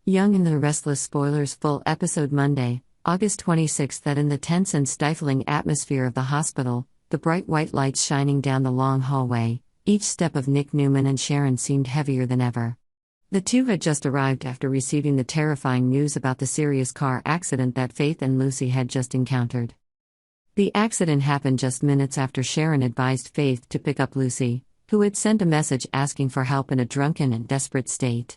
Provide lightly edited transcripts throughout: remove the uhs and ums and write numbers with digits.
Young in the Restless spoilers full episode Monday, August 26. That in the tense and stifling atmosphere of the hospital, the bright white lights shining down the long hallway, each step of Nick Newman and Sharon seemed heavier than ever. The two had just arrived after receiving the terrifying news about the serious car accident that Faith and Lucy had just encountered. The accident happened just minutes after Sharon advised Faith to pick up Lucy, who had sent a message asking for help in a drunken and desperate state.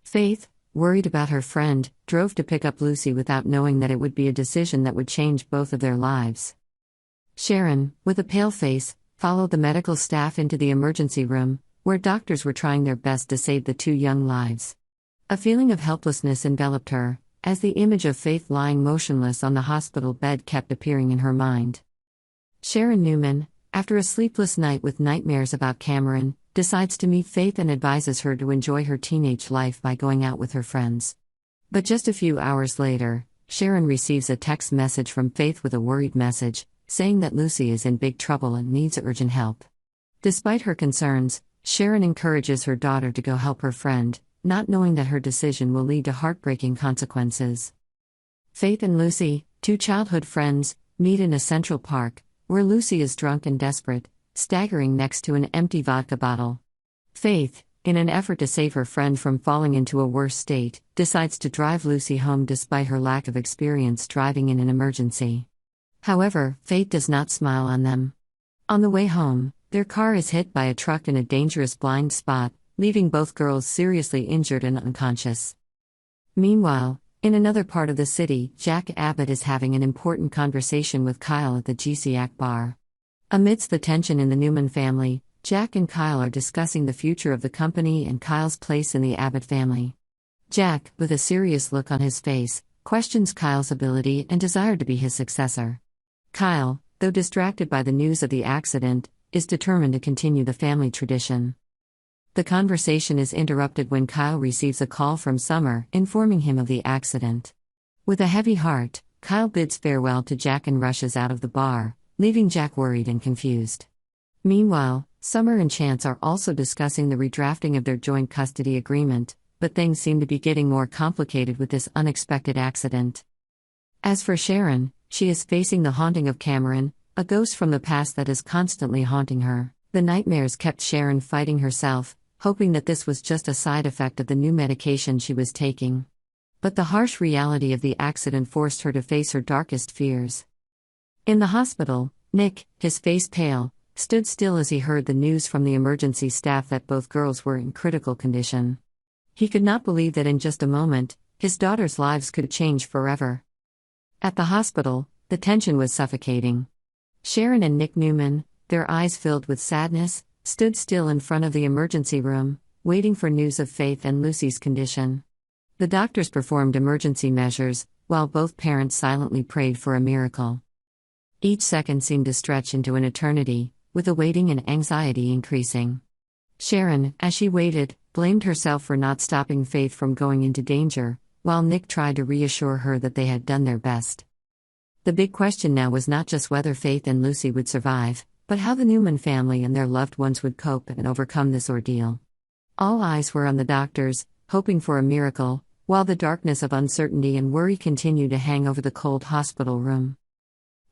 Faith, worried about her friend, drove to pick up Lucy without knowing that it would be a decision that would change both of their lives. Sharon, with a pale face, followed the medical staff into the emergency room, where doctors were trying their best to save the two young lives. A feeling of helplessness enveloped her, as the image of Faith lying motionless on the hospital bed kept appearing in her mind. Sharon Newman, after a sleepless night with nightmares about Cameron, decides to meet Faith and advises her to enjoy her teenage life by going out with her friends. But just a few hours later, Sharon receives a text message from Faith with a worried message, saying that Lucy is in big trouble and needs urgent help. Despite her concerns, Sharon encourages her daughter to go help her friend, not knowing that her decision will lead to heartbreaking consequences. Faith and Lucy, two childhood friends, meet in a central park, where Lucy is drunk and desperate, staggering next to an empty vodka bottle. Faith, in an effort to save her friend from falling into a worse state, decides to drive Lucy home despite her lack of experience driving in an emergency. However, Faith does not smile on them. On the way home, their car is hit by a truck in a dangerous blind spot, leaving both girls seriously injured and unconscious. Meanwhile, in another part of the city, Jack Abbott is having an important conversation with Kyle at the GCAC bar. Amidst the tension in the Newman family, Jack and Kyle are discussing the future of the company and Kyle's place in the Abbott family. Jack, with a serious look on his face, questions Kyle's ability and desire to be his successor. Kyle, though distracted by the news of the accident, is determined to continue the family tradition. The conversation is interrupted when Kyle receives a call from Summer informing him of the accident. With a heavy heart, Kyle bids farewell to Jack and rushes out of the bar, leaving Jack worried and confused. Meanwhile, Summer and Chance are also discussing the redrafting of their joint custody agreement, but things seem to be getting more complicated with this unexpected accident. As for Sharon, she is facing the haunting of Cameron, a ghost from the past that is constantly haunting her. The nightmares kept Sharon fighting herself, hoping that this was just a side effect of the new medication she was taking. But the harsh reality of the accident forced her to face her darkest fears. In the hospital, Nick, his face pale, stood still as he heard the news from the emergency staff that both girls were in critical condition. He could not believe that in just a moment, his daughters' lives could change forever. At the hospital, the tension was suffocating. Sharon and Nick Newman, their eyes filled with sadness, stood still in front of the emergency room, waiting for news of Faith and Lucy's condition. The doctors performed emergency measures, while both parents silently prayed for a miracle. Each second seemed to stretch into an eternity, with the waiting and anxiety increasing. Sharon, as she waited, blamed herself for not stopping Faith from going into danger, while Nick tried to reassure her that they had done their best. The big question now was not just whether Faith and Lucy would survive, but how the Newman family and their loved ones would cope and overcome this ordeal. All eyes were on the doctors, hoping for a miracle, while the darkness of uncertainty and worry continued to hang over the cold hospital room.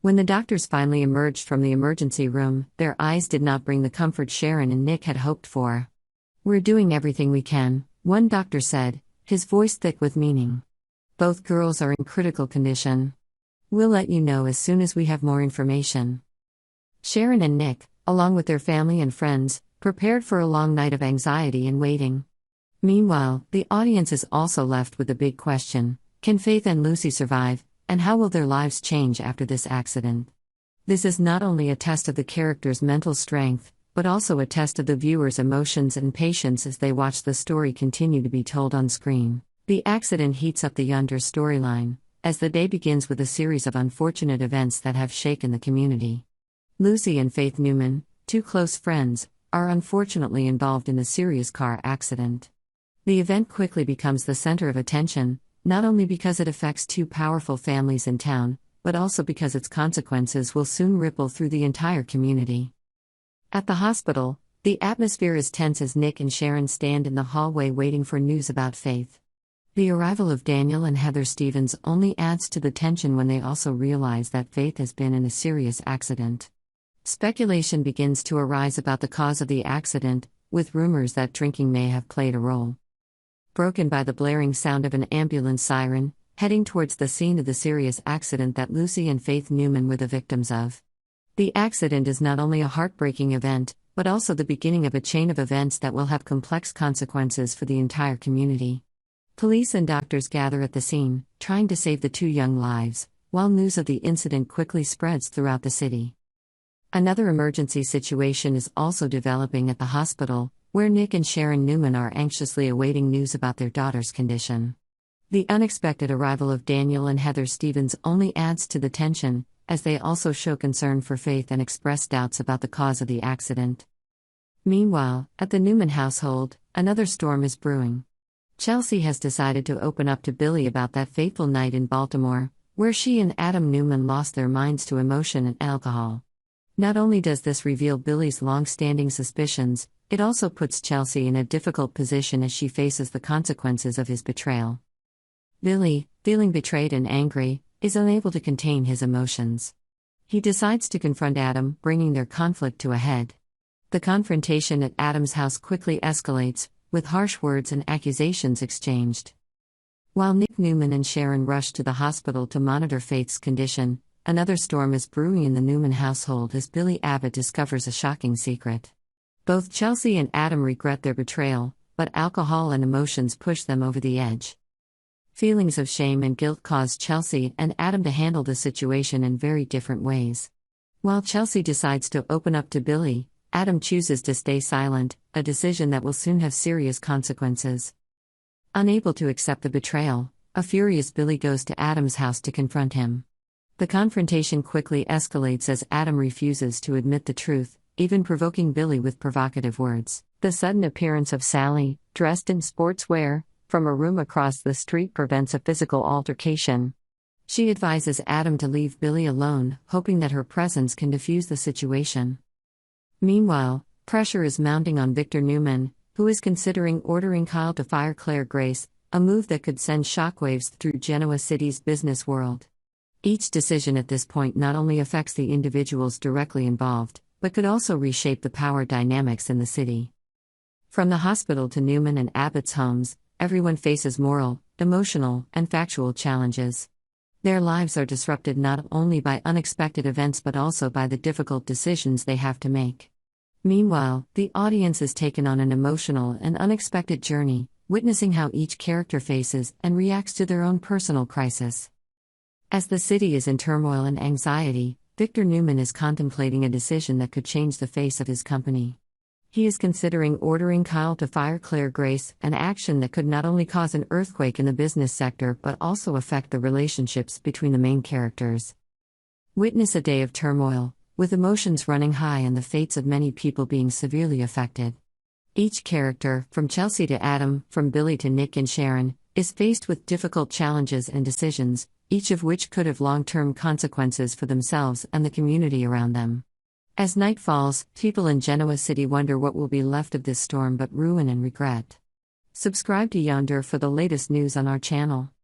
When the doctors finally emerged from the emergency room, their eyes did not bring the comfort Sharon and Nick had hoped for. "We're doing everything we can," one doctor said, his voice thick with meaning. "Both girls are in critical condition. We'll let you know as soon as we have more information." Sharon and Nick, along with their family and friends, prepared for a long night of anxiety and waiting. Meanwhile, the audience is also left with a big question: can Faith and Lucy survive, and how will their lives change after this accident? This is not only a test of the characters' mental strength, but also a test of the viewer's emotions and patience as they watch the story continue to be told on screen. The accident heats up the yonder storyline, as the day begins with a series of unfortunate events that have shaken the community. Lucy and Faith Newman, two close friends, are unfortunately involved in a serious car accident. The event quickly becomes the center of attention, not only because it affects two powerful families in town, but also because its consequences will soon ripple through the entire community. At the hospital, the atmosphere is tense as Nick and Sharon stand in the hallway waiting for news about Faith. The arrival of Daniel and Heather Stevens only adds to the tension when they also realize that Faith has been in a serious accident. Speculation begins to arise about the cause of the accident, with rumors that drinking may have played a role. Broken by the blaring sound of an ambulance siren, heading towards the scene of the serious accident that Lucy and Faith Newman were the victims of. The accident is not only a heartbreaking event, but also the beginning of a chain of events that will have complex consequences for the entire community. Police and doctors gather at the scene, trying to save the two young lives, while news of the incident quickly spreads throughout the city. Another emergency situation is also developing at the hospital, where Nick and Sharon Newman are anxiously awaiting news about their daughter's condition. The unexpected arrival of Daniel and Heather Stevens only adds to the tension, as they also show concern for Faith and express doubts about the cause of the accident. Meanwhile, at the Newman household, another storm is brewing. Chelsea has decided to open up to Billy about that fateful night in Baltimore, where she and Adam Newman lost their minds to emotion and alcohol. Not only does this reveal Billy's long-standing suspicions, it also puts Chelsea in a difficult position as she faces the consequences of his betrayal. Billy, feeling betrayed and angry, is unable to contain his emotions. He decides to confront Adam, bringing their conflict to a head. The confrontation at Adam's house quickly escalates, with harsh words and accusations exchanged. While Nick Newman and Sharon rush to the hospital to monitor Faith's condition, another storm is brewing in the Newman household as Billy Abbott discovers a shocking secret. Both Chelsea and Adam regret their betrayal, but alcohol and emotions push them over the edge. Feelings of shame and guilt cause Chelsea and Adam to handle the situation in very different ways. While Chelsea decides to open up to Billy, Adam chooses to stay silent, a decision that will soon have serious consequences. Unable to accept the betrayal, a furious Billy goes to Adam's house to confront him. The confrontation quickly escalates as Adam refuses to admit the truth, even provoking Billy with provocative words. The sudden appearance of Sally, dressed in sportswear, from a room across the street prevents a physical altercation. She advises Adam to leave Billy alone, hoping that her presence can defuse the situation. Meanwhile, pressure is mounting on Victor Newman, who is considering ordering Kyle to fire Claire Grace, a move that could send shockwaves through Genoa City's business world. Each decision at this point not only affects the individuals directly involved, but could also reshape the power dynamics in the city. From the hospital to Newman and Abbott's homes, everyone faces moral, emotional, and factual challenges. Their lives are disrupted not only by unexpected events but also by the difficult decisions they have to make. Meanwhile, the audience is taken on an emotional and unexpected journey, witnessing how each character faces and reacts to their own personal crisis. As the city is in turmoil and anxiety, Victor Newman is contemplating a decision that could change the face of his company. He is considering ordering Kyle to fire Claire Grace, an action that could not only cause an earthquake in the business sector but also affect the relationships between the main characters. Witness a day of turmoil, with emotions running high and the fates of many people being severely affected. Each character, from Chelsea to Adam, from Billy to Nick and Sharon, is faced with difficult challenges and decisions, each of which could have long-term consequences for themselves and the community around them. As night falls, people in Genoa City wonder what will be left of this storm but ruin and regret. Subscribe to Yonder for the latest news on our channel.